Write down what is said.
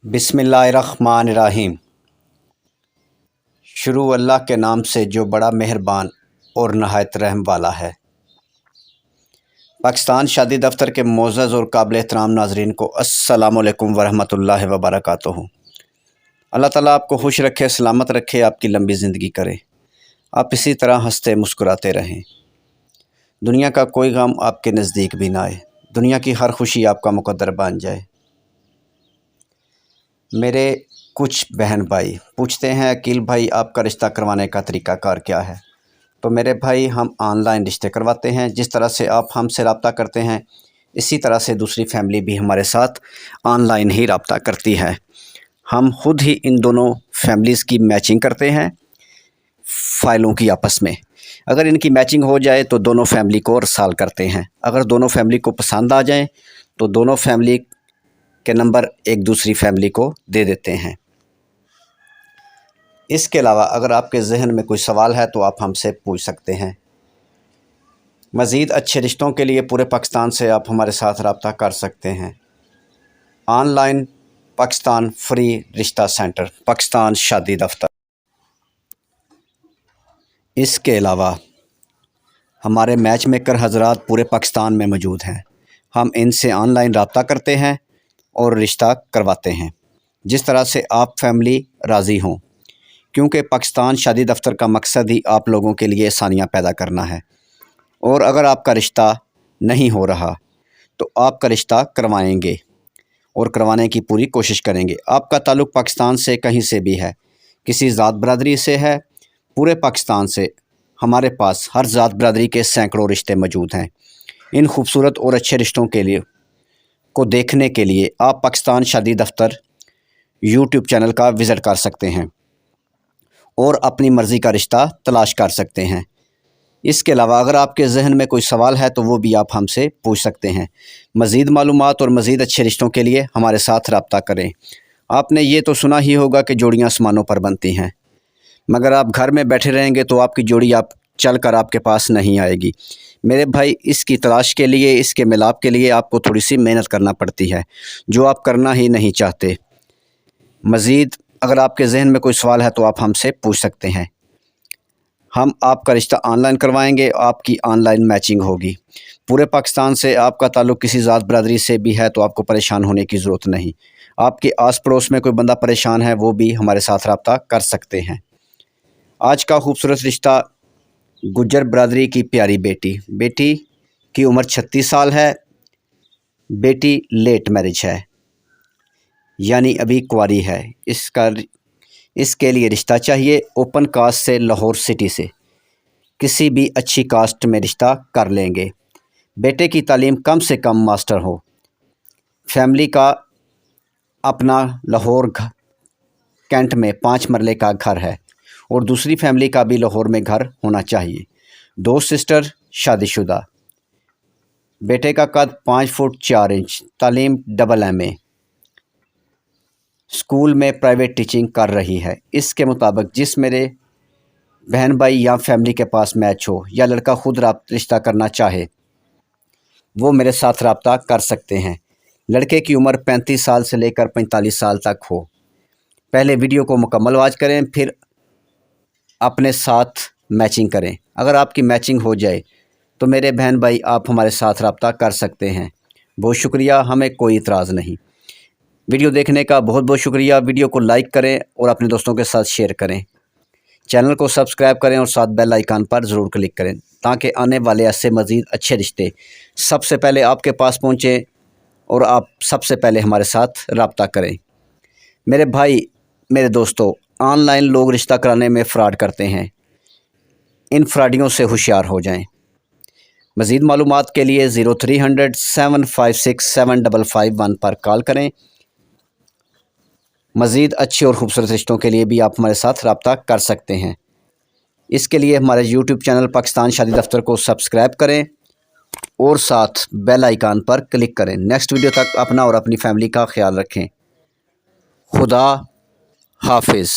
बिस्मिल्लाहिर्रहमानिर्रहीम। शुरू अल्लाह के नाम से जो बड़ा मेहरबान और नहायत रहम वाला है। पाकिस्तान शादी दफ्तर के मोअज़्ज़ज़ और काबिल एहतराम नाज़रीन को अस्सलामु अलैकुम वरहमतुल्लाहि वबरकातुहू। अल्लाह ताला आपको खुश रखे, सलामत रखे, आपकी लंबी ज़िंदगी करे, आप इसी तरह हंसते मुस्कुराते रहें, दुनिया का कोई गम आपके नज़दीक भी ना आए, दुनिया की हर खुशी आपका मुकद्दर बन जाए। मेरे कुछ बहन भाई पूछते हैं, अकील भाई आपका रिश्ता करवाने का तरीक़ाकार क्या है? तो मेरे भाई, हम ऑनलाइन रिश्ते करवाते हैं। जिस तरह से आप हमसे रब्ता करते हैं, इसी तरह से दूसरी फैमिली भी हमारे साथ ऑनलाइन ही रब्ता करती है। हम खुद ही इन दोनों फैमिलीज़ की मैचिंग करते हैं फ़ाइलों की आपस में। अगर इनकी मैचिंग हो जाए तो दोनों फैमिली को इरसाल करते हैं। अगर दोनों फैमिली को पसंद आ जाए तो दोनों फैमिली के नंबर एक दूसरी फैमिली को दे देते हैं। इसके अलावा अगर आपके जहन में कोई सवाल है तो आप हमसे पूछ सकते हैं। मज़ीद अच्छे रिश्तों के लिए पूरे पाकिस्तान से आप हमारे साथ रब्ता कर सकते हैं। ऑनलाइन पाकिस्तान फ्री रिश्ता सेंटर, पाकिस्तान शादी दफ्तर। इसके अलावा हमारे मैच मेकर हज़रात पूरे पाकिस्तान में मौजूद हैं। हम इनसे ऑनलाइन रब्ता करते हैं और रिश्ता करवाते हैं जिस तरह से आप फैमिली राज़ी हों, क्योंकि पाकिस्तान शादी दफ्तर का मकसद ही आप लोगों के लिए आसानियाँ पैदा करना है। और अगर आपका रिश्ता नहीं हो रहा तो आपका रिश्ता करवाएंगे और करवाने की पूरी कोशिश करेंगे। आपका ताल्लुक़ पाकिस्तान से कहीं से भी है, किसी ज़ात बरादरी से है, पूरे पाकिस्तान से हमारे पास हर ज़ात बरादरी के सैकड़ों रिश्ते मौजूद हैं। इन खूबसूरत और अच्छे रिश्तों के लिए को देखने के लिए आप पाकिस्तान शादी दफ्तर यूट्यूब चैनल का विज़िट कर सकते हैं और अपनी मर्ज़ी का रिश्ता तलाश कर सकते हैं। इसके अलावा अगर आपके जहन में कोई सवाल है तो वो भी आप हमसे पूछ सकते हैं। मज़ीद मालूमात और मज़ीद अच्छे रिश्तों के लिए हमारे साथ रब्ता करें। आपने ये तो सुना ही होगा कि जोड़ियाँ आसमानों पर बनती हैं, मगर आप घर में बैठे रहेंगे तो आपकी जोड़ी आप चल कर आपके पास नहीं आएगी। मेरे भाई, इसकी तलाश के लिए, इसके मिलाप के लिए आपको थोड़ी सी मेहनत करना पड़ती है, जो आप करना ही नहीं चाहते। मज़ीद अगर आपके जहन में कोई सवाल है तो आप हमसे पूछ सकते हैं। हम आपका रिश्ता ऑनलाइन करवाएंगे, आपकी ऑनलाइन मैचिंग होगी। पूरे पाकिस्तान से आपका ताल्लुक़ किसी ज़ात बरादरी से भी है तो आपको परेशान होने की ज़रूरत नहीं। आपके आस पड़ोस में कोई बंदा परेशान है, वो भी हमारे साथ रब्ता कर सकते हैं। आज का खूबसूरत रिश्ता गुज्जर बरादरी की प्यारी बेटी की उम्र 36 साल है। बेटी लेट मैरिज है, यानी अभी कुंवारी है। इसके लिए रिश्ता चाहिए ओपन कास्ट से, लाहौर सिटी से, किसी भी अच्छी कास्ट में रिश्ता कर लेंगे। बेटे की तालीम कम से कम मास्टर हो, फैमिली का अपना लाहौर कैंट में 5 मरले का घर है और दूसरी फैमिली का भी लाहौर में घर होना चाहिए। 2 सिस्टर शादीशुदा। बेटे का कद 5 फुट 4 इंच, तालीम MA, स्कूल में प्राइवेट टीचिंग कर रही है। इसके मुताबिक जिस मेरे बहन भाई या फैमिली के पास मैच हो या लड़का खुद रिश्ता करना चाहे, वो मेरे साथ रब्ता कर सकते हैं। लड़के की उम्र 35 साल से लेकर 45 साल तक हो। पहले वीडियो को मुकम्मल वॉच करें, फिर अपने साथ मैचिंग करें। अगर आपकी मैचिंग हो जाए तो मेरे बहन भाई आप हमारे साथ रब्ता कर सकते हैं। बहुत शुक्रिया, हमें कोई इतराज़ नहीं। वीडियो देखने का बहुत बहुत शुक्रिया। वीडियो को लाइक करें और अपने दोस्तों के साथ शेयर करें। चैनल को सब्सक्राइब करें और साथ बेल आइकन पर ज़रूर क्लिक करें ताकि आने वाले ऐसे मज़ीद अच्छे रिश्ते सबसे पहले आपके पास पहुँचें और आप सबसे पहले हमारे साथ रब्ता करें। मेरे भाई, मेरे दोस्तों, ऑनलाइन लोग रिश्ता कराने में फ़्रॉड करते हैं। इन फ्रॉडियों से होशियार हो जाएं। मज़ीद मालूमात के लिए 0300 756 7551 पर कॉल करें। मज़ीद अच्छे और ख़ूबसूरत रिश्तों के लिए भी आप हमारे साथ रब्ता कर सकते हैं। इसके लिए हमारे यूट्यूब चैनल पाकिस्तान शादी दफ्तर को सब्सक्राइब करें और साथ बेल आइकन पर क्लिक करें। नेक्स्ट वीडियो तक अपना और अपनी फैमिली का ख्याल रखें। खुदा हाफिज़।